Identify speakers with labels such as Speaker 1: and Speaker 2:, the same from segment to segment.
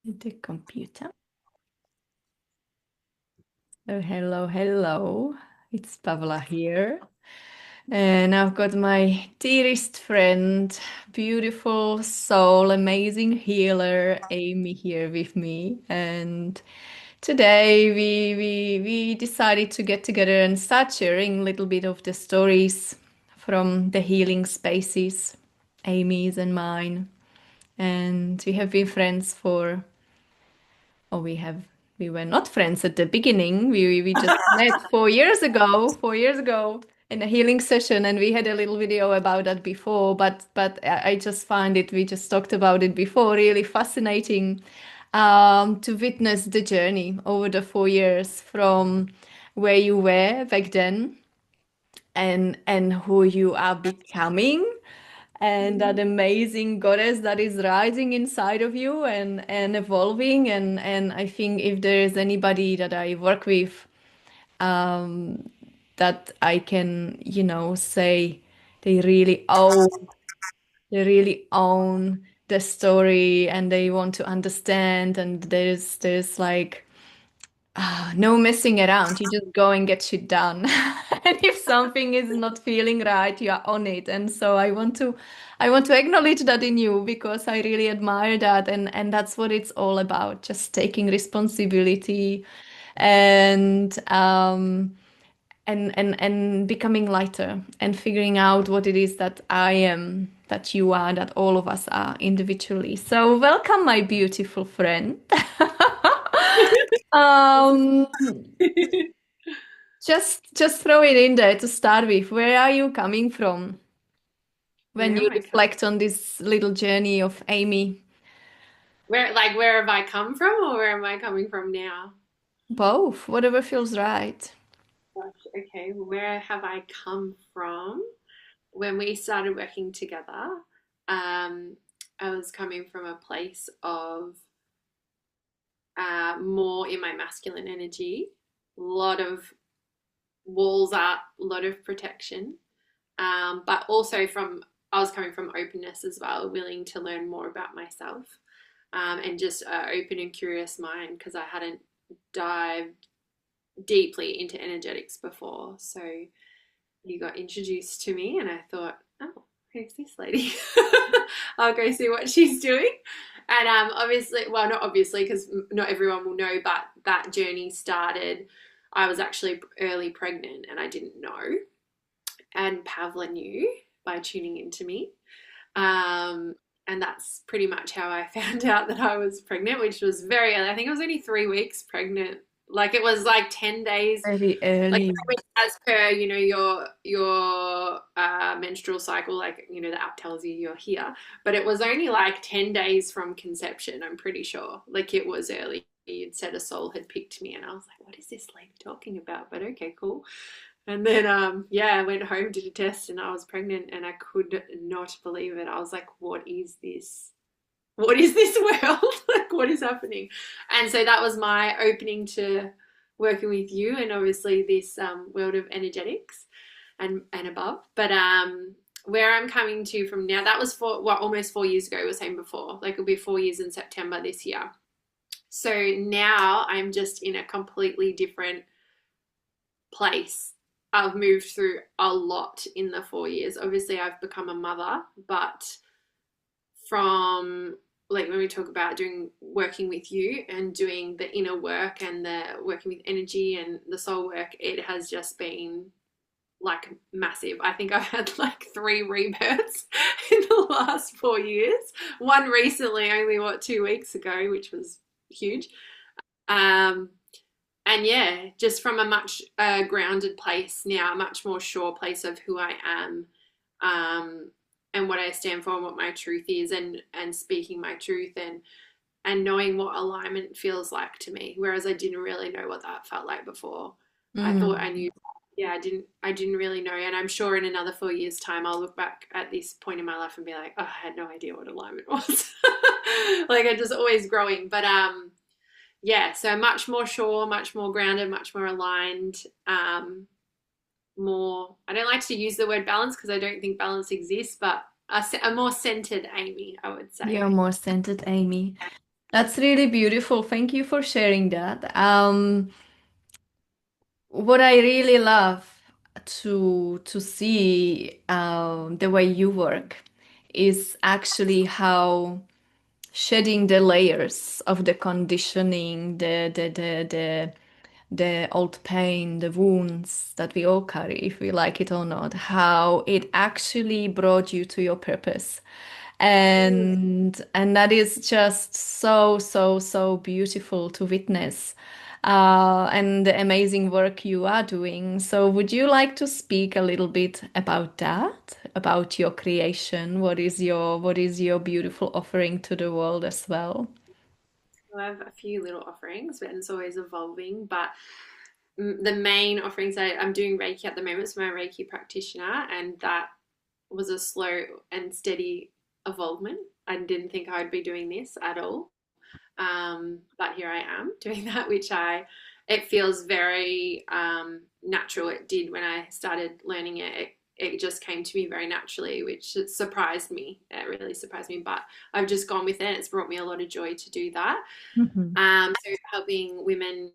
Speaker 1: The computer. Oh, hello, hello. It's Pavla here. And I've got my dearest friend, beautiful soul, amazing healer, Amy here with me. And today we decided to get together and start sharing a little bit of the stories from the healing spaces, Amy's and mine. And we have been friends for or we were not friends at the beginning. We just met 4 years ago, 4 years ago in a healing session, and we had a little video about that before. But I just find it. We just talked about it before. Really fascinating to witness the journey over the 4 years from where you were back then and who you are becoming and that amazing goddess that is rising inside of you and evolving and I think if there is anybody that I work with that I can say they really own the story and they want to understand and there's like no messing around. You just go and get shit done. And if something is not feeling right, you are on it. And so I want to acknowledge that in you because I really admire that and that's what it's all about, just taking responsibility and and becoming lighter and figuring out what it is that I am, that you are, that all of us are individually. So welcome, my beautiful friend. Um, just throw it in there to start with. Where are you coming from when
Speaker 2: Where
Speaker 1: you
Speaker 2: am I coming?
Speaker 1: reflect on this little journey of Amy?
Speaker 2: Where have I come from or where am I coming from now?
Speaker 1: Both, whatever feels right.
Speaker 2: Gosh, okay. Where have I come from? When we started working together, um, I was coming from a place of more in my masculine energy, a lot of walls up, a lot of protection, but also I was coming from openness as well, willing to learn more about myself, and just an open and curious mind because I hadn't dived deeply into energetics before. So you got introduced to me, and I thought, oh, who's this lady? I'll go see what she's doing. And obviously, well, not obviously, because not everyone will know, but that journey started. I was actually early pregnant, and I didn't know. And Pavla knew by tuning into me. Um, and that's pretty much how I found out that I was pregnant, which was very early. I think I was only 3 weeks pregnant. Like it was like 10 days,
Speaker 1: Very
Speaker 2: like
Speaker 1: early.
Speaker 2: as per, your menstrual cycle, like, the app tells you you're here. But it was only like 10 days from conception, I'm pretty sure. Like it was early. You'd said a soul had picked me, and I was like, what is this lady talking about? But okay, cool. And then, yeah, I went home, did a test, and I was pregnant, and I could not believe it. I was like, what is this? What is this world? Like, what is happening? And so that was my opening to working with you, and obviously this world of energetics and above. But where I'm coming to from now, that was almost 4 years ago. I was saying before, like it'll be 4 years in September this year. So now I'm just in a completely different place. I've moved through a lot in the 4 years. Obviously, I've become a mother, but from like when we talk about doing working with you and doing the inner work and the working with energy and the soul work, it has just been like massive. I think I've had like 3 rebirths in the last 4 years. One recently, only 2 weeks ago, which was huge. Um, and yeah, just from a much grounded place now, a much more sure place of who I am, um, and what I stand for and what my truth is, and speaking my truth and knowing what alignment feels like to me. Whereas I didn't really know what that felt like before. I thought I
Speaker 1: Mm.
Speaker 2: knew. Yeah, I didn't really know, and I'm sure in another 4 years' time, I'll look back at this point in my life and be like, oh, I had no idea what alignment was. Like I'm just always growing, but yeah, so much more sure, much more grounded, much more aligned, more, I don't like to use the word balance because I don't think balance exists, but a more centered Amy, I would say.
Speaker 1: You're more centered, Amy. That's really beautiful. Thank you for sharing that. What I really love to see the way you work is actually how shedding the layers of the conditioning, the old pain, the wounds that we all carry, if we like it or not, how it actually brought you to your purpose.
Speaker 2: Mm.
Speaker 1: And that is just so beautiful to witness. And the amazing work you are doing. So, would you like to speak a little bit about that, about your creation? What is your beautiful offering to the world as well?
Speaker 2: I have a few little offerings, but it's always evolving. But the main offerings I'm doing Reiki at the moment, so I'm a Reiki practitioner, and that was a slow and steady evolvement. I didn't think I'd be doing this at all. But here I am doing that, it feels very natural. It did when I started learning it. It just came to me very naturally, which surprised me. It really surprised me, but I've just gone with it. It's brought me a lot of joy to do that.
Speaker 1: Mhm.
Speaker 2: So helping women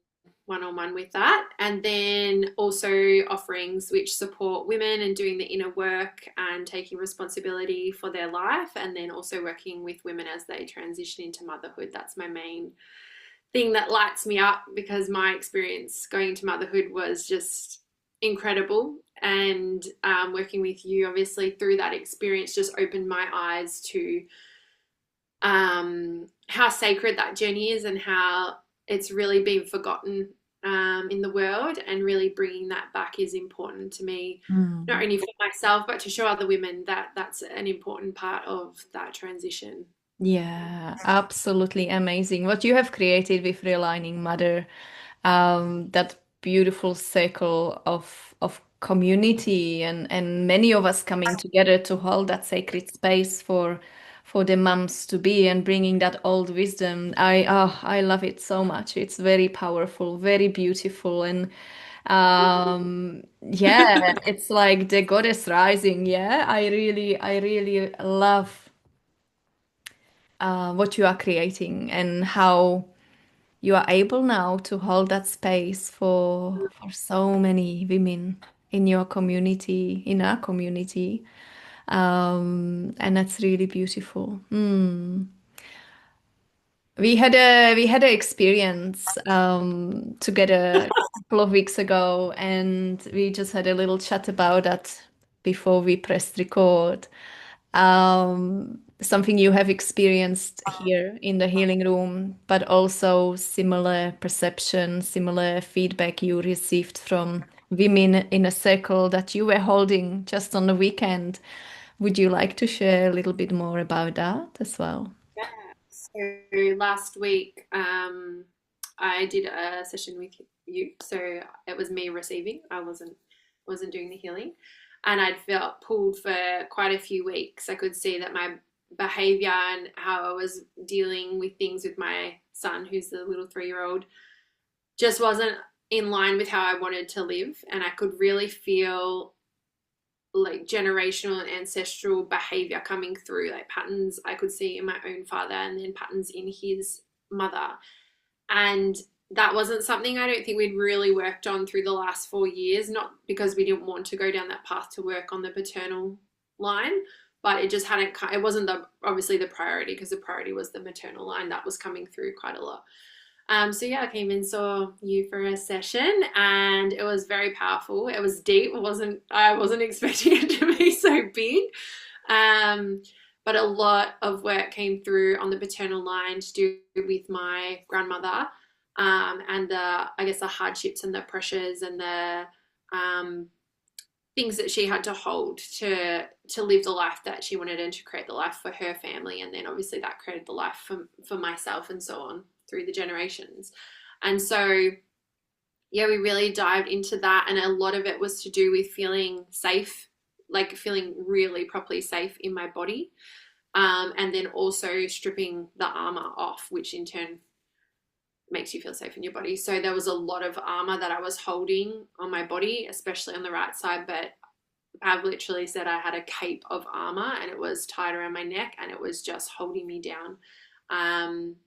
Speaker 2: one on one with that, and then also offerings which support women and doing the inner work and taking responsibility for their life, and then also working with women as they transition into motherhood. That's my main thing that lights me up because my experience going into motherhood was just incredible. And working with you, obviously, through that experience, just opened my eyes to how sacred that journey is and how it's really been forgotten in the world, and really bringing that back is important to me, not
Speaker 1: Mm.
Speaker 2: only for myself but to show other women that that's an important part of that transition.
Speaker 1: Yeah, absolutely amazing. What you have created with Realigning Mother, that beautiful circle of community and many of us coming together to hold that sacred space for the moms to be and bringing that old wisdom. I love it so much. It's very powerful, very beautiful, and yeah, it's like the goddess rising. Yeah, I really love what you are creating and how you are able now to hold that space for so many women in your community, in our community. And that's really beautiful. We had a experience together a couple of weeks ago, and we just had a little chat about that before we pressed record. Something you have experienced here in the healing room, but also similar perception, similar feedback you received from women in a circle that you were holding just on the weekend. Would you like to share a little bit more about that as well?
Speaker 2: Yeah. So last week, I did a session with you. So it was me receiving. I wasn't doing the healing, and I'd felt pulled for quite a few weeks. I could see that my behavior and how I was dealing with things with my son, who's the little 3-year-old, just wasn't in line with how I wanted to live, and I could really feel like generational and ancestral behavior coming through, like patterns I could see in my own father and then patterns in his mother. And that wasn't something I don't think we'd really worked on through the last 4 years, not because we didn't want to go down that path to work on the paternal line, but it just hadn't, it wasn't obviously the priority, because the priority was the maternal line that was coming through quite a lot. So yeah, I came and saw you for a session, and it was very powerful. It was deep. I wasn't expecting it to be so big. Um, but a lot of work came through on the paternal line to do with my grandmother, and I guess the hardships and the pressures and the um, things that she had to hold to live the life that she wanted and to create the life for her family, and then obviously that created the life for myself and so on through the generations. And so yeah, we really dived into that, and a lot of it was to do with feeling safe, like feeling really properly safe in my body, and then also stripping the armor off, which in turn makes you feel safe in your body. So there was a lot of armor that I was holding on my body, especially on the right side, but I've literally said I had a cape of armor, and it was tied around my neck, and it was just holding me down. Um,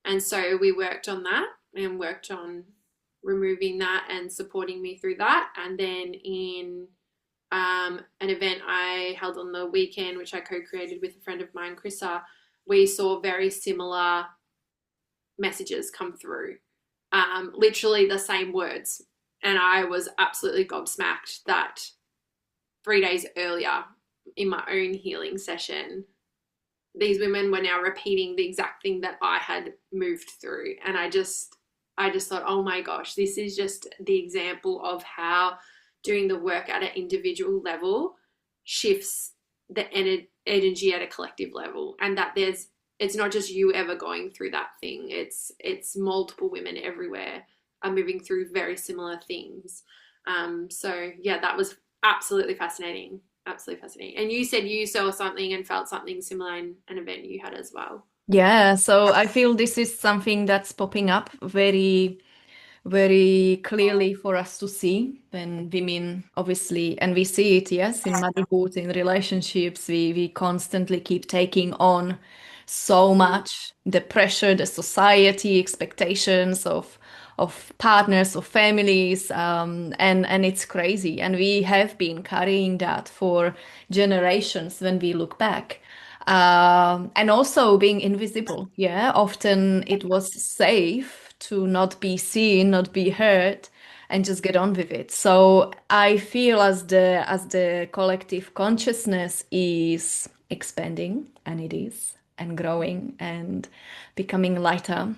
Speaker 2: And so we worked on that and worked on removing that and supporting me through that. And then in an event I held on the weekend, which I co created with a friend of mine, Chrissa, we saw very similar messages come through, literally the same words. And I was absolutely gobsmacked that 3 days earlier in my own healing session, these women were now repeating the exact thing that I had moved through. And I just thought, oh my gosh, this is just the example of how doing the work at an individual level shifts the energy at a collective level, and that it's not just you ever going through that thing. It's multiple women everywhere are moving through very similar things. So yeah, that was absolutely fascinating. Absolutely fascinating. And you said you saw something and felt something similar in an event you had as well.
Speaker 1: Yeah, so I feel this is something that's popping up very clearly for us to see when women obviously, and we see it, yes, in motherhood, in relationships, we constantly keep taking on so
Speaker 2: Mm,
Speaker 1: much the pressure, the society expectations of partners, of families, and it's crazy, and we have been carrying that for generations when we look back. And also being invisible. Yeah, often it was safe to not be seen, not be heard, and just get on with it. So I feel as the collective consciousness is expanding, and it is, and growing and becoming lighter,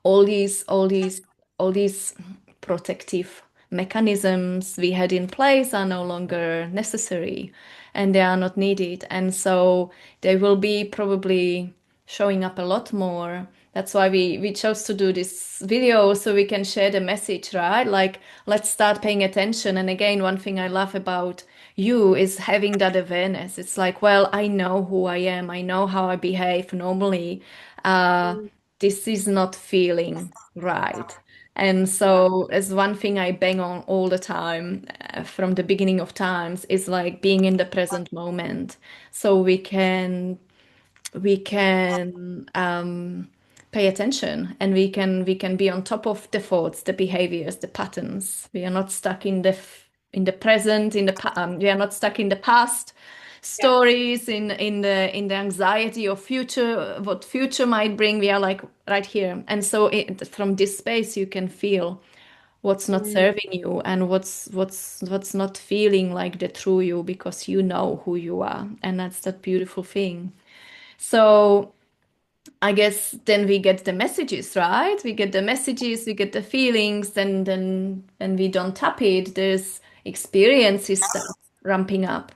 Speaker 1: all these protective mechanisms we had in place are no longer necessary, and they are not needed, and so they will be probably showing up a lot more. That's why we chose to do this video, so we can share the message, right? Like, let's start paying attention. And again, one thing I love about you is having that awareness. It's like, well, I know who I am, I know how I behave normally. uh
Speaker 2: mm,
Speaker 1: this is not feeling right. And
Speaker 2: yeah.
Speaker 1: so, as one thing I bang on all the time, from the beginning of times, is like being in the present moment, so we can pay attention, and we can be on top of the thoughts, the behaviors, the patterns. We are not stuck in the present, we are not stuck in the past
Speaker 2: Yeah.
Speaker 1: stories, in the anxiety of future, what future might bring. We are like right here, and so from this space you can feel what's not
Speaker 2: Mm,
Speaker 1: serving you, and what's not feeling like the true you, because you know who you are, and that's that beautiful thing. So I guess then we get the messages, right? We get the messages, we get the feelings, then when we don't tap it, there's experiences start ramping up.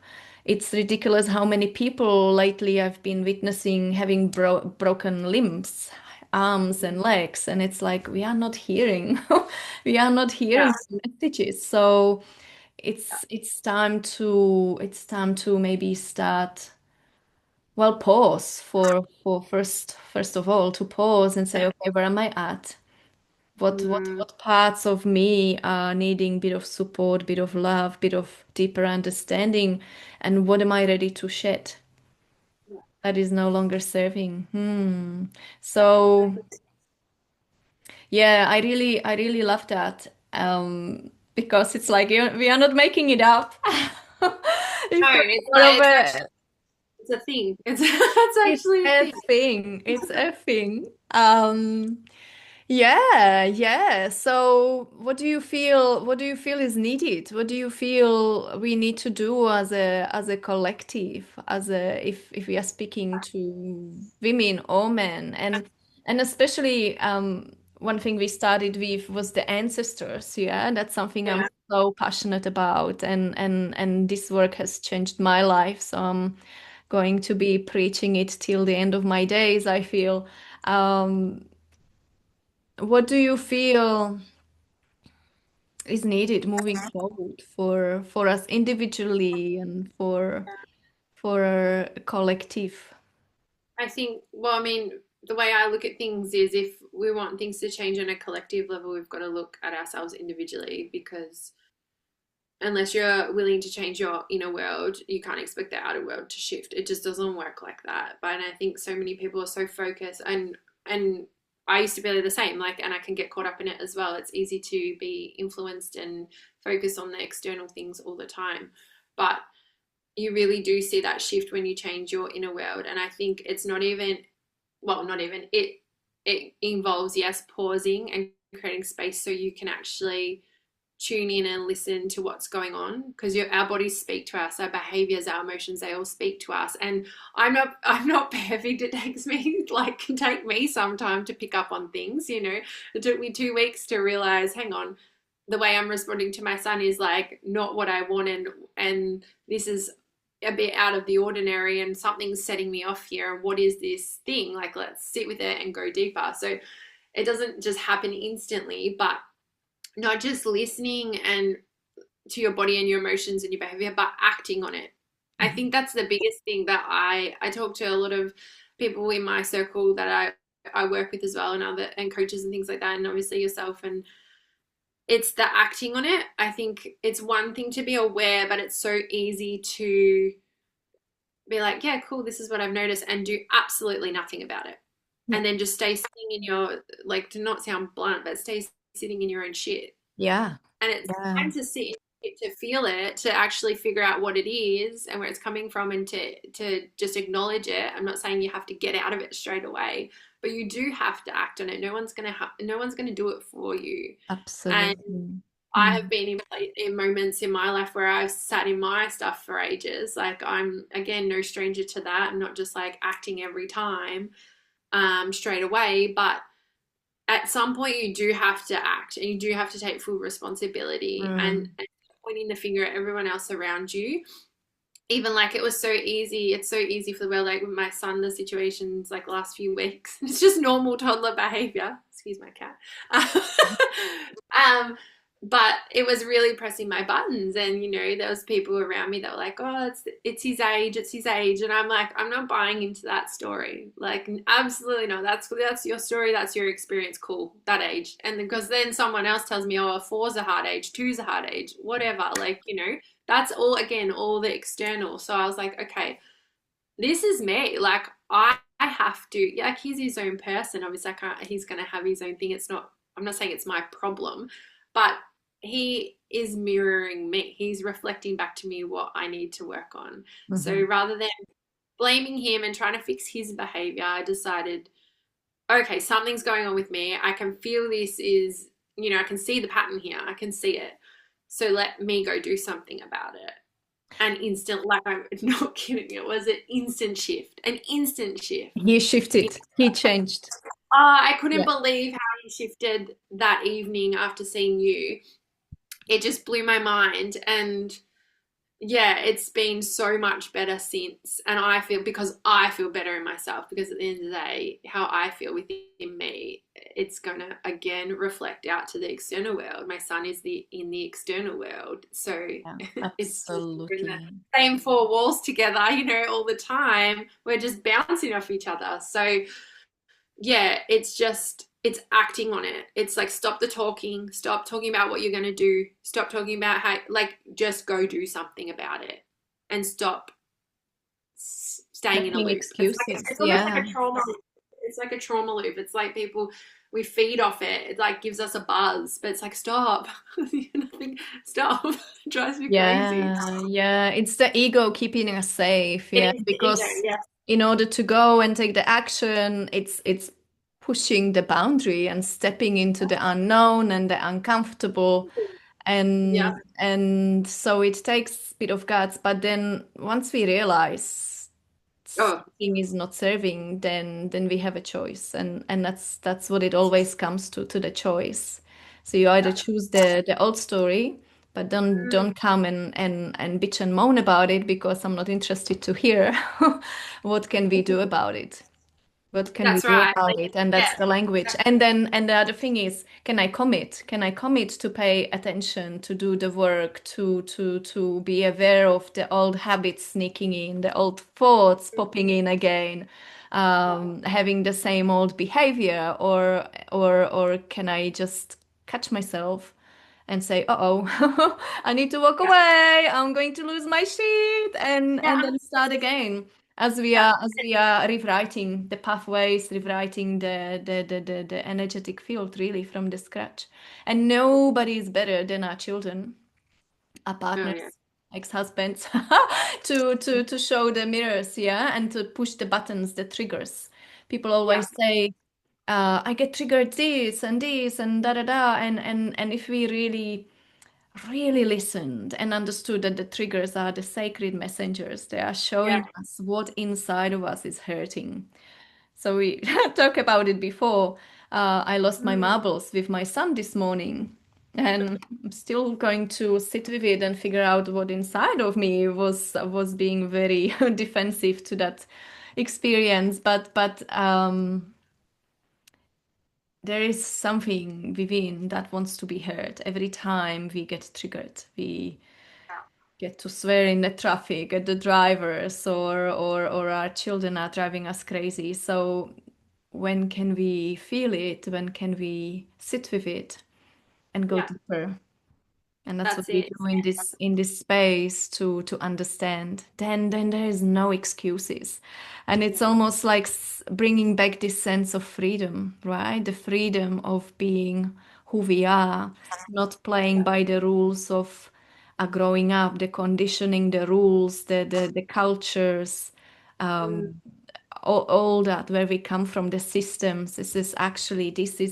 Speaker 1: It's ridiculous how many people lately I've been witnessing having broken limbs, arms and legs, and it's like we are not hearing, we are not
Speaker 2: yeah.
Speaker 1: hearing the messages. So it's time to maybe start. Well, pause for first of all, to pause and say, okay, where am I at? What what
Speaker 2: Mm,
Speaker 1: what parts of me are needing bit of support, bit of love, bit of deeper understanding, and what am I ready to shed
Speaker 2: yeah.
Speaker 1: that is no longer serving? So yeah, I really love that. Because it's like we are not making it up.
Speaker 2: No,
Speaker 1: We've got
Speaker 2: it's
Speaker 1: more
Speaker 2: like
Speaker 1: of
Speaker 2: it's
Speaker 1: a
Speaker 2: actually it's a thing. It's
Speaker 1: It's
Speaker 2: actually a
Speaker 1: a
Speaker 2: thing.
Speaker 1: thing. It's a thing. Yeah, yeah. So what do you feel is needed? What do you feel we need to do as a collective, if we are speaking to women or men, and especially one thing we started with was the ancestors. Yeah, that's something I'm
Speaker 2: Yeah.
Speaker 1: so passionate about, and this work has changed my life. So I'm going to be preaching it till the end of my days, I feel. Um, what do you feel is needed moving forward for us individually and for our collective?
Speaker 2: I think, well, I mean, the way I look at things is if we want things to change on a collective level, we've got to look at ourselves individually because unless you're willing to change your inner world, you can't expect the outer world to shift. It just doesn't work like that. But I think so many people are so focused, and I used to be the same, like, and I can get caught up in it as well. It's easy to be influenced and focus on the external things all the time. But you really do see that shift when you change your inner world. And I think it's not even, well, not even, it involves, yes, pausing and creating space so you can actually tune in and listen to what's going on, because our bodies speak to us, our behaviors, our emotions, they all speak to us. And I'm not perfect. It takes me, like, can take me some time to pick up on things. It took me 2 weeks to realize, hang on, the way I'm responding to my son is like not what I want, and this is a bit out of the ordinary, and something's setting me off here. And what is this thing? Like, let's sit with it and go deeper. So it doesn't just happen instantly, but not just listening and to your body and your emotions and your behavior, but acting on it. I think that's the biggest thing that I talk to a lot of people in my circle that I work with as well, and other and coaches and things like that, and obviously yourself. And it's the acting on it. I think it's one thing to be aware, but it's so easy to be like, yeah, cool, this is what I've noticed, and do absolutely nothing about it. And then just stay sitting in your, like, to not sound blunt, but stay sitting in your own shit.
Speaker 1: Yeah.
Speaker 2: And it's
Speaker 1: Yeah.
Speaker 2: time to sit in it, to feel it, to actually figure out what it is and where it's coming from, and to just acknowledge it. I'm not saying you have to get out of it straight away, but you do have to act on it. No one's gonna do it for you. And
Speaker 1: Absolutely.
Speaker 2: I have
Speaker 1: Mm.
Speaker 2: been in moments in my life where I've sat in my stuff for ages. Like, I'm, again, no stranger to that. I'm not just like acting every time straight away, but at some point you do have to act, and you do have to take full responsibility,
Speaker 1: Mm.
Speaker 2: and pointing the finger at everyone else around you. Even, like, it was so easy. It's so easy for the world. Like with my son, the situations like last few weeks, it's just normal toddler behavior. Excuse my cat. um, but it was really pressing my buttons, and there was people around me that were like, "Oh, it's his age, it's his age," and I'm like, I'm not buying into that story. Like, absolutely not. That's your story. That's your experience. Cool, that age. And because then someone else tells me, "Oh, four's a hard age, two's a hard age, whatever." Like, that's all, again, all the external. So I was like, okay, this is me. Like, I have to, yeah, like, he's his own person. Obviously, he's going to have his own thing. I'm not saying it's my problem, but he is mirroring me. He's reflecting back to me what I need to work on. So
Speaker 1: Mhm.
Speaker 2: rather than blaming him and trying to fix his behavior, I decided, okay, something's going on with me. I can feel this is, I can see the pattern here. I can see it. So let me go do something about it. An instant, like, I'm not kidding, it was an instant shift.
Speaker 1: He shifted. He changed.
Speaker 2: I couldn't
Speaker 1: Yeah.
Speaker 2: believe how he shifted that evening after seeing you. It just blew my mind. And yeah, it's been so much better since. And because I feel better in myself, because at the end of the day, how I feel within me, it's going to again reflect out to the external world. My son is in the external world. So
Speaker 1: Yeah.
Speaker 2: it's just, we're in the
Speaker 1: Absolutely.
Speaker 2: same four walls together, all the time. We're just bouncing off each other. So yeah, it's acting on it. It's like, stop talking about what you're going to do, stop talking about how, like, just go do something about it, and stop staying in a
Speaker 1: Making
Speaker 2: loop.
Speaker 1: excuses.
Speaker 2: It's almost like
Speaker 1: Yeah.
Speaker 2: a trauma loop. It's like a trauma loop. It's like people, we feed off it. It like gives us a buzz, but it's like, stop. Stop. It drives me crazy.
Speaker 1: Yeah. Yeah. It's the ego keeping us safe.
Speaker 2: It
Speaker 1: Yeah.
Speaker 2: is the ego,
Speaker 1: Because
Speaker 2: yeah.
Speaker 1: in order to go and take the action, it's pushing the boundary and stepping into the unknown and the uncomfortable.
Speaker 2: Yeah.
Speaker 1: And so it takes a bit of guts, but then once we realize
Speaker 2: Oh,
Speaker 1: something is not serving, then we have a choice, and that's what it always comes to the choice. So you either
Speaker 2: yeah.
Speaker 1: choose the old story, but don't come and bitch and moan about it, because I'm not interested to hear what can we do about it. What can we
Speaker 2: That's
Speaker 1: do
Speaker 2: right.
Speaker 1: about
Speaker 2: Like,
Speaker 1: it? And that's
Speaker 2: yeah.
Speaker 1: the language. And the other thing is, can I commit? Can I commit to pay attention, to do the work, to be aware of the old habits sneaking in, the old thoughts popping in again, having the same old behavior, or can I just catch myself and say, uh-oh, I need to walk
Speaker 2: Yeah.
Speaker 1: away. I'm going to lose my shit, and
Speaker 2: Yeah.
Speaker 1: then start again.
Speaker 2: Yeah.
Speaker 1: as we are rewriting the pathways, rewriting the energetic field really from the scratch. And nobody is better than our children, our
Speaker 2: Oh yeah.
Speaker 1: partners, ex-husbands, to show the mirrors, yeah, and to push the buttons, the triggers. People
Speaker 2: Yeah.
Speaker 1: always say, I get triggered this and da da da, and if we really listened and understood that the triggers are the sacred messengers, they are
Speaker 2: Yeah.
Speaker 1: showing us what inside of us is hurting. So we talked about it before. I lost my
Speaker 2: Mm.
Speaker 1: marbles with my son this morning, and I'm still going to sit with it and figure out what inside of me was being very defensive to that experience. But there is something within that wants to be heard. Every time we get triggered, we
Speaker 2: Yeah.
Speaker 1: get to swear in the traffic at the drivers, or our children are driving us crazy. So when can we feel it? When can we sit with it and go
Speaker 2: Yeah.
Speaker 1: deeper? And that's what
Speaker 2: That's
Speaker 1: we
Speaker 2: it.
Speaker 1: do in this space to understand. Then there is no excuses, and it's almost like bringing back this sense of freedom, right? The freedom of being who we are, not playing by the rules of growing up, the conditioning, the rules, the cultures,
Speaker 2: Mm.
Speaker 1: um, all that where we come from, the systems. This is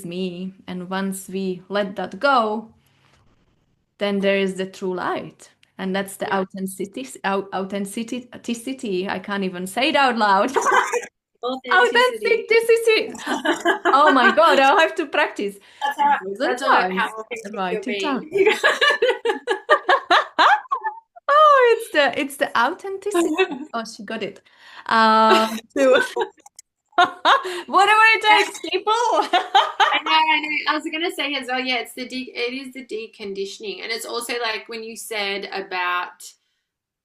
Speaker 1: me, and once we let that go, then there is the true light. And that's the
Speaker 2: Yeah.
Speaker 1: authenticity. I can't even say it out loud.
Speaker 2: Authenticity.
Speaker 1: Authenticity. Oh my God, I'll have to practice. Thousand
Speaker 2: That's how
Speaker 1: times.
Speaker 2: authentic you're
Speaker 1: Write it
Speaker 2: being.
Speaker 1: down. Oh, it's the authenticity. Oh, she got it. To whatever it takes, people.
Speaker 2: I know. I was gonna say as well, yeah, it is the deconditioning. And it's also like when you said about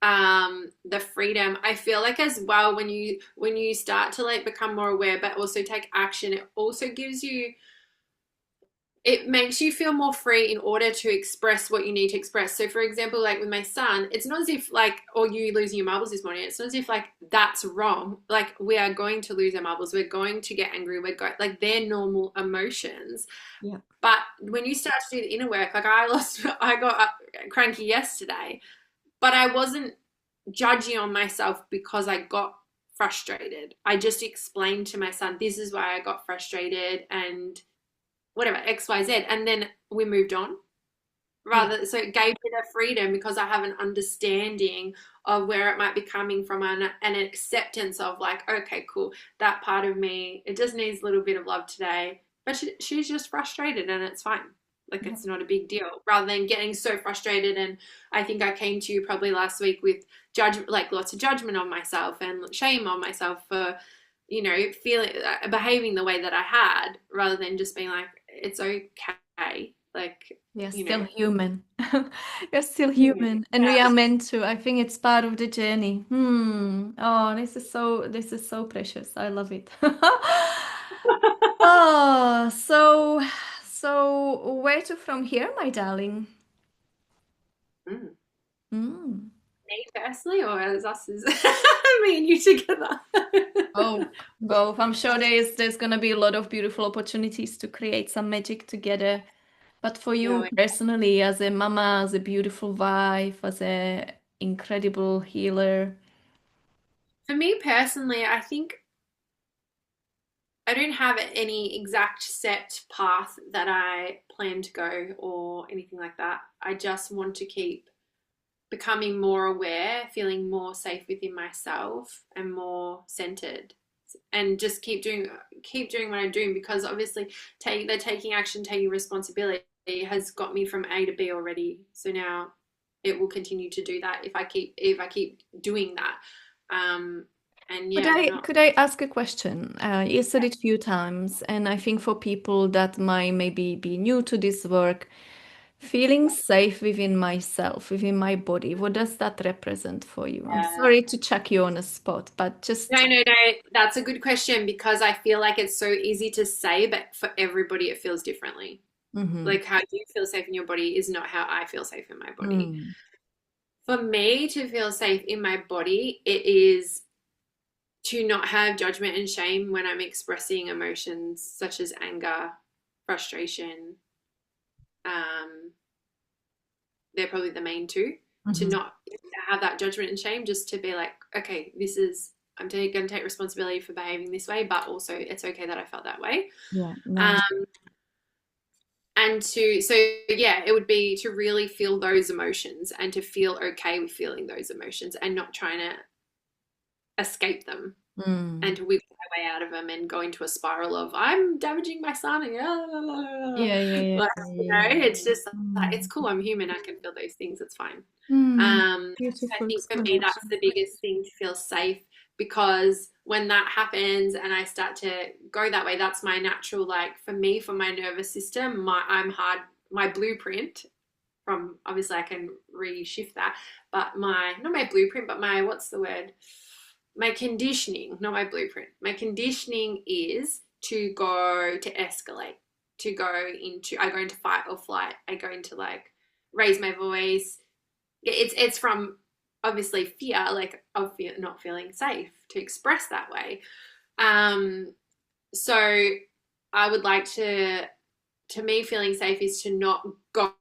Speaker 2: the freedom, I feel like as well when you start to like become more aware but also take action, it also gives you it makes you feel more free in order to express what you need to express. So, for example, like with my son, it's not as if like, or you losing your marbles this morning, it's not as if like that's wrong. Like, we are going to lose our marbles, we're going to get angry, we're going, like, they're normal emotions.
Speaker 1: Yeah.
Speaker 2: But when you start to do the inner work, like I got cranky yesterday, but I wasn't judging on myself because I got frustrated. I just explained to my son, this is why I got frustrated and whatever XYZ, and then we moved on.
Speaker 1: Yeah.
Speaker 2: Rather, so it gave me the freedom because I have an understanding of where it might be coming from, and an acceptance of like, okay, cool, that part of me, it just needs a little bit of love today, but she's just frustrated and it's fine. Like,
Speaker 1: Yeah.
Speaker 2: it's not a big deal, rather than getting so frustrated. And I think I came to you probably last week with judgment, like lots of judgment on myself and shame on myself for, feeling, behaving the way that I had, rather than just being like, it's okay. Like,
Speaker 1: You're
Speaker 2: you
Speaker 1: still
Speaker 2: know,
Speaker 1: human. You're still
Speaker 2: human.
Speaker 1: human, and we are meant to. I think it's part of the journey. Oh, this is so precious. I love it. Oh, so where to from here, my darling?
Speaker 2: Mm.
Speaker 1: Mm.
Speaker 2: Me personally, or as us as me and you together?
Speaker 1: Oh, both. I'm sure there's gonna be a lot of beautiful opportunities to create some magic together. But for you
Speaker 2: No,
Speaker 1: personally, as a mama, as a beautiful wife, as a incredible healer.
Speaker 2: for me personally, I think I don't have any exact set path that I plan to go or anything like that. I just want to keep becoming more aware, feeling more safe within myself and more centered. And just keep doing what I'm doing, because obviously they're taking action, taking responsibility has got me from A to B already. So now it will continue to do that if I keep doing that. And
Speaker 1: Could
Speaker 2: yeah,
Speaker 1: I
Speaker 2: not
Speaker 1: could I ask a question? You said it a few times, and I think for people that might maybe be new to this work, feeling safe within myself, within my body, what does that represent for you? I'm
Speaker 2: yeah.
Speaker 1: sorry to chuck you on a spot, but
Speaker 2: No,
Speaker 1: just
Speaker 2: no, no. That's a good question, because I feel like it's so easy to say, but for everybody it feels differently.
Speaker 1: Mhm.
Speaker 2: Like, how you feel safe in your body is not how I feel safe in my body.
Speaker 1: Mm.
Speaker 2: For me to feel safe in my body, it is to not have judgment and shame when I'm expressing emotions such as anger, frustration. Um, they're probably the main two. To
Speaker 1: Mhm.
Speaker 2: not have that judgment and shame, just to be like, okay, this is I'm going to take responsibility for behaving this way, but also it's okay that I felt that way.
Speaker 1: Yeah,
Speaker 2: Um,
Speaker 1: nice.
Speaker 2: and so yeah, it would be to really feel those emotions and to feel okay with feeling those emotions and not trying to escape them
Speaker 1: Mm.
Speaker 2: and to wiggle my way out of them and go into a spiral of I'm damaging my son and
Speaker 1: Yeah, yeah, yeah,
Speaker 2: like,
Speaker 1: yeah,
Speaker 2: you
Speaker 1: yeah,
Speaker 2: know,
Speaker 1: yeah.
Speaker 2: it's just like it's
Speaker 1: Mm.
Speaker 2: cool. I'm human. I can feel those things. It's fine.
Speaker 1: Mm.
Speaker 2: So I
Speaker 1: Beautiful
Speaker 2: think for me, that's
Speaker 1: explanation.
Speaker 2: the biggest thing to feel safe because when that happens and I start to go that way, that's my natural, like for me, for my nervous system, my blueprint from obviously I can reshift that, but not my blueprint, but my, what's the word? My conditioning, not my blueprint. My conditioning is to go to escalate, I go into fight or flight. I go into like raise my voice. It's from obviously fear, like of fear, not feeling safe to express that way. Um, so I would like to me, feeling safe is to not go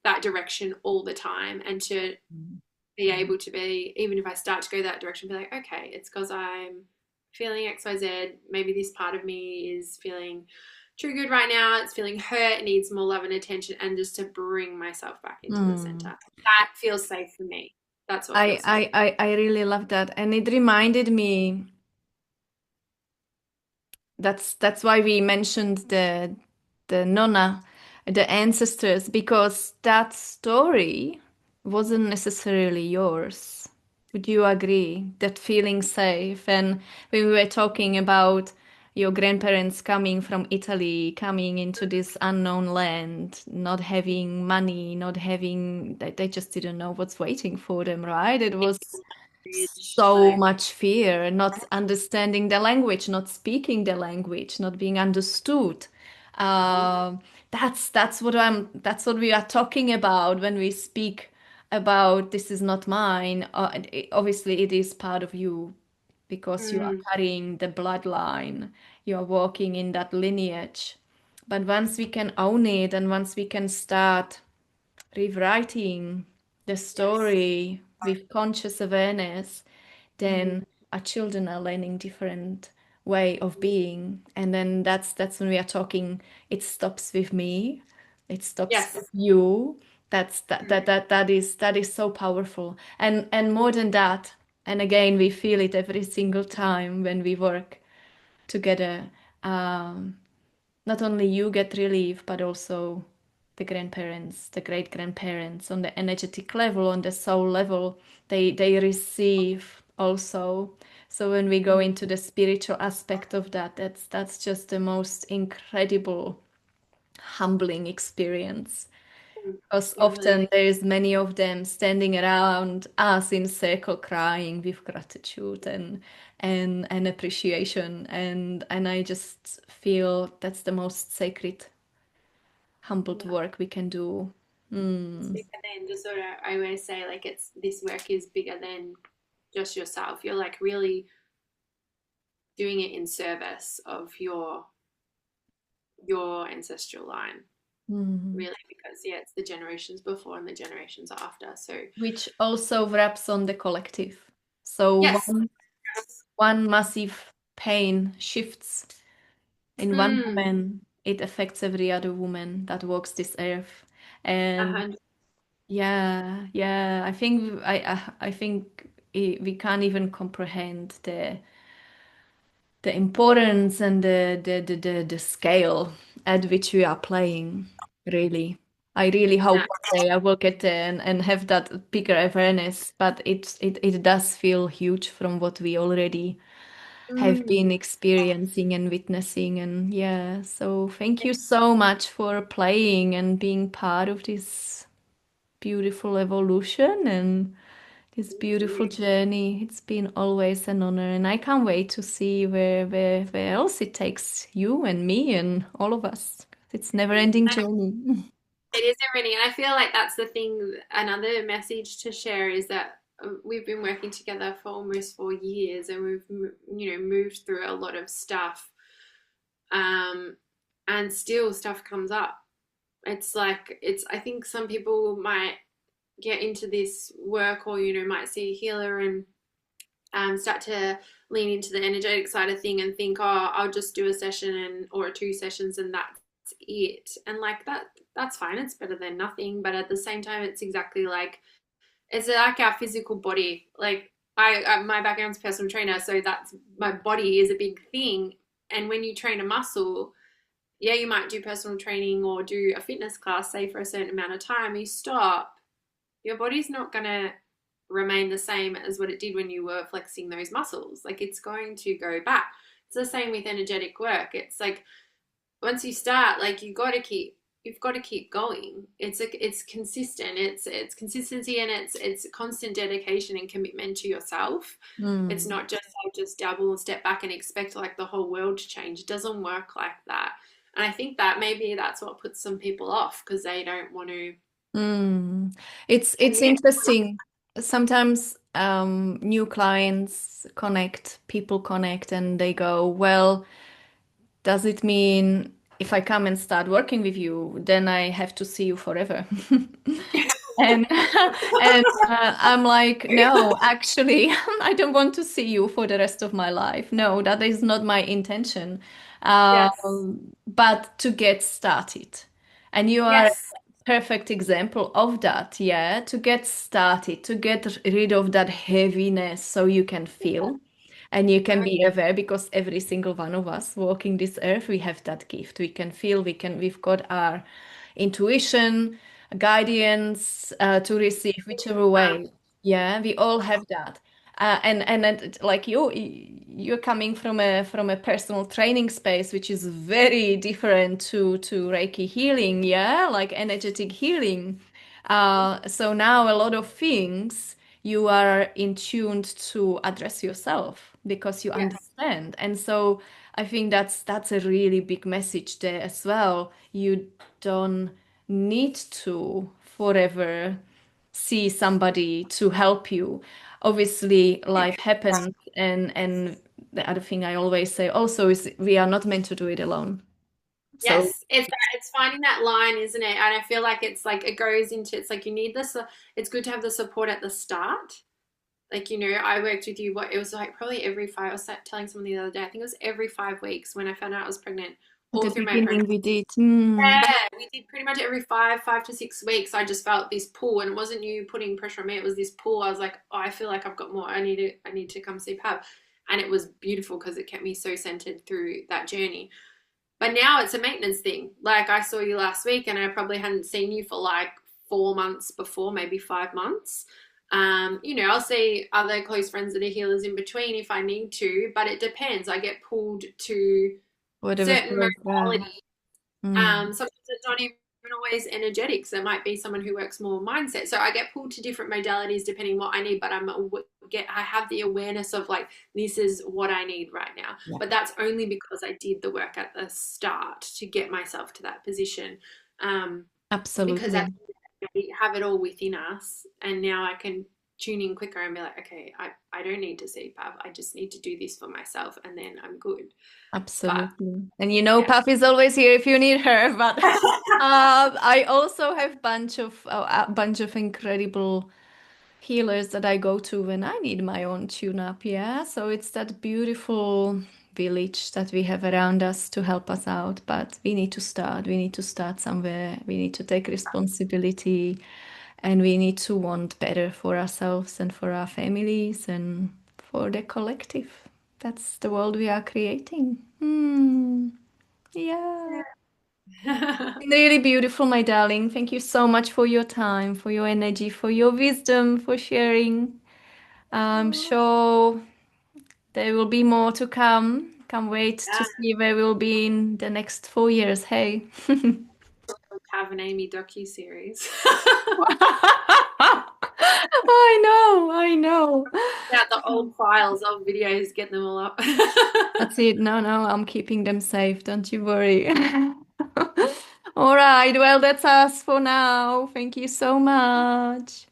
Speaker 2: that direction all the time and to be able to be, even if I start to go that direction, be like, okay, it's because I'm feeling XYZ. Maybe this part of me is feeling triggered right now. It's feeling hurt, it needs more love and attention, and just to bring myself back into the
Speaker 1: Mm.
Speaker 2: center. That feels safe for me. That's what
Speaker 1: I,
Speaker 2: feels safe.
Speaker 1: I, I really love that. And it reminded me that's why we mentioned the nonna, the ancestors, because that story wasn't necessarily yours. Would you agree? That feeling safe. And when we were talking about your grandparents coming from Italy, coming into this unknown land, not having money, not having, they just didn't know what's waiting for them, right? It was so
Speaker 2: Like,
Speaker 1: much fear, not understanding the language, not speaking the language, not being understood. Um, that's what we are talking about when we speak about this is not mine. Obviously, it is part of you because you are
Speaker 2: mm,
Speaker 1: carrying the bloodline, you are walking in that lineage. But once we can own it and once we can start rewriting the
Speaker 2: yes.
Speaker 1: story with conscious awareness,
Speaker 2: Mm,
Speaker 1: then our children are learning different way of being. And then that's when we are talking, it stops with me, it stops with
Speaker 2: yes.
Speaker 1: you. That's
Speaker 2: Mm,
Speaker 1: that is so powerful. And more than that, and again we feel it every single time when we work together. Um, Not only you get relief, but also the grandparents, the great grandparents on the energetic level, on the soul level, they receive also. So when we go into the spiritual aspect of that, that's just the most incredible, humbling experience.
Speaker 2: mm.
Speaker 1: Because
Speaker 2: It really
Speaker 1: often there's many of them standing around us in circle crying with gratitude and appreciation and I just feel that's the most sacred humbled
Speaker 2: yeah.
Speaker 1: work we can do.
Speaker 2: It's
Speaker 1: Mm.
Speaker 2: bigger than just sort of, I always say, like, it's this work is bigger than just yourself. You're like really doing it in service of your ancestral line,
Speaker 1: Mhm.
Speaker 2: really, because yeah, it's the generations before and the generations after. So
Speaker 1: Which also wraps on the collective. So
Speaker 2: yes.
Speaker 1: one massive pain shifts in one
Speaker 2: Mm,
Speaker 1: woman, it affects every other woman that walks this earth. And
Speaker 2: 100.
Speaker 1: yeah, yeah, I think we can't even comprehend the importance and the scale at which we are playing, really. I really hope
Speaker 2: No.
Speaker 1: one day I will get there and have that bigger awareness, but it does feel huge from what we already have
Speaker 2: Mm.
Speaker 1: been experiencing and witnessing. And yeah, so thank you so much for playing and being part of this beautiful evolution and this
Speaker 2: Thank
Speaker 1: beautiful
Speaker 2: you.
Speaker 1: journey. It's been always an honor, and I can't wait to see where else it takes you and me and all of us. It's never-ending journey.
Speaker 2: It is everything. And I feel like that's the thing. Another message to share is that we've been working together for almost 4 years, and we've moved through a lot of stuff, um, and still stuff comes up. It's like it's. I think some people might get into this work, or might see a healer and start to lean into the energetic side of thing and think, oh, I'll just do a session and or two sessions and that's it. And like that's fine. It's better than nothing. But at the same time, it's exactly like it's like our physical body. Like my background's personal trainer, so that's my body is a big thing. And when you train a muscle, yeah, you might do personal training or do a fitness class, say for a certain amount of time. You stop, your body's not gonna remain the same as what it did when you were flexing those muscles. Like it's going to go back. It's the same with energetic work. It's like once you start, like you've got to keep going. It's consistent. It's consistency, and it's constant dedication and commitment to yourself. It's
Speaker 1: Mm.
Speaker 2: not just like just dabble and step back and expect like the whole world to change. It doesn't work like that. And I think that maybe that's what puts some people off because they don't want to
Speaker 1: Mm. It's
Speaker 2: commit.
Speaker 1: interesting. Sometimes new clients connect, people connect, and they go, well, does it mean if I come and start working with you, then I have to see you forever? And I'm like, no, actually, I don't want to see you for the rest of my life. No, that is not my intention.
Speaker 2: Yes.
Speaker 1: But to get started. And you are a
Speaker 2: Yes.
Speaker 1: perfect example of that, yeah, to get started, to get rid of that heaviness so you can feel. And you can
Speaker 2: Oh,
Speaker 1: be aware because every single one of us walking this earth, we have that gift. We can feel, we've got our intuition, guidance to receive whichever
Speaker 2: yeah.
Speaker 1: way. Yeah, we all have that. Like you're coming from a personal training space, which is very different to Reiki healing, yeah, like energetic healing. So now a lot of things you are in tuned to address yourself because you
Speaker 2: Yes.
Speaker 1: understand. And so I think that's a really big message there as well. You don't need to forever see somebody to help you. Obviously, life happens, and the other thing I always say also is we are not meant to do it alone. So
Speaker 2: Yes, it's finding that line, isn't it? And I feel like it's like it goes into it's like you need this. It's good to have the support at the start. Like I worked with you. What it was like probably every five. I was telling someone the other day. I think it was every 5 weeks when I found out I was pregnant.
Speaker 1: at
Speaker 2: All
Speaker 1: the
Speaker 2: through my pregnancy.
Speaker 1: beginning we did. Hmm.
Speaker 2: Yeah, we did pretty much every 5 to 6 weeks. I just felt this pull, and it wasn't you putting pressure on me. It was this pull. I was like, oh, I feel like I've got more. I need to come see Pav, and it was beautiful because it kept me so centered through that journey. But now it's a maintenance thing. Like I saw you last week, and I probably hadn't seen you for like 4 months before, maybe 5 months. I'll see other close friends that are healers in between if I need to, but it depends. I get pulled to
Speaker 1: Whatever
Speaker 2: certain
Speaker 1: feels right.
Speaker 2: modalities.
Speaker 1: Hmm.
Speaker 2: Sometimes it's not even always energetics. There might be someone who works more mindset. So I get pulled to different modalities depending what I need, but I have the awareness of like this is what I need right now.
Speaker 1: Yeah,
Speaker 2: But that's only because I did the work at the start to get myself to that position. Um, because
Speaker 1: absolutely.
Speaker 2: we have it all within us, and now I can tune in quicker and be like, okay, I don't need to see Pav. I just need to do this for myself, and then I'm good. But
Speaker 1: Absolutely. And
Speaker 2: yeah.
Speaker 1: Puff is always here if you need her. But I also have a bunch of incredible healers that I go to when I need my own tune up. Yeah. So it's that beautiful village that we have around us to help us out. But we need to start. We need to start somewhere. We need to take responsibility and we need to want better for ourselves and for our families and for the collective. That's the world we are creating. Hmm. Yeah. Really beautiful, my darling. Thank you so much for your time, for your energy, for your wisdom, for sharing. I'm sure there will be more to come. Can't wait to
Speaker 2: Yeah,
Speaker 1: see where we'll be in the next 4 years. Hey.
Speaker 2: have an Amy docu series.
Speaker 1: I know, I know.
Speaker 2: Out the old files, old videos, get them all up.
Speaker 1: That's it. No, no, I'm keeping them safe. Don't you worry. All right. Well, that's us for now. Thank you so much.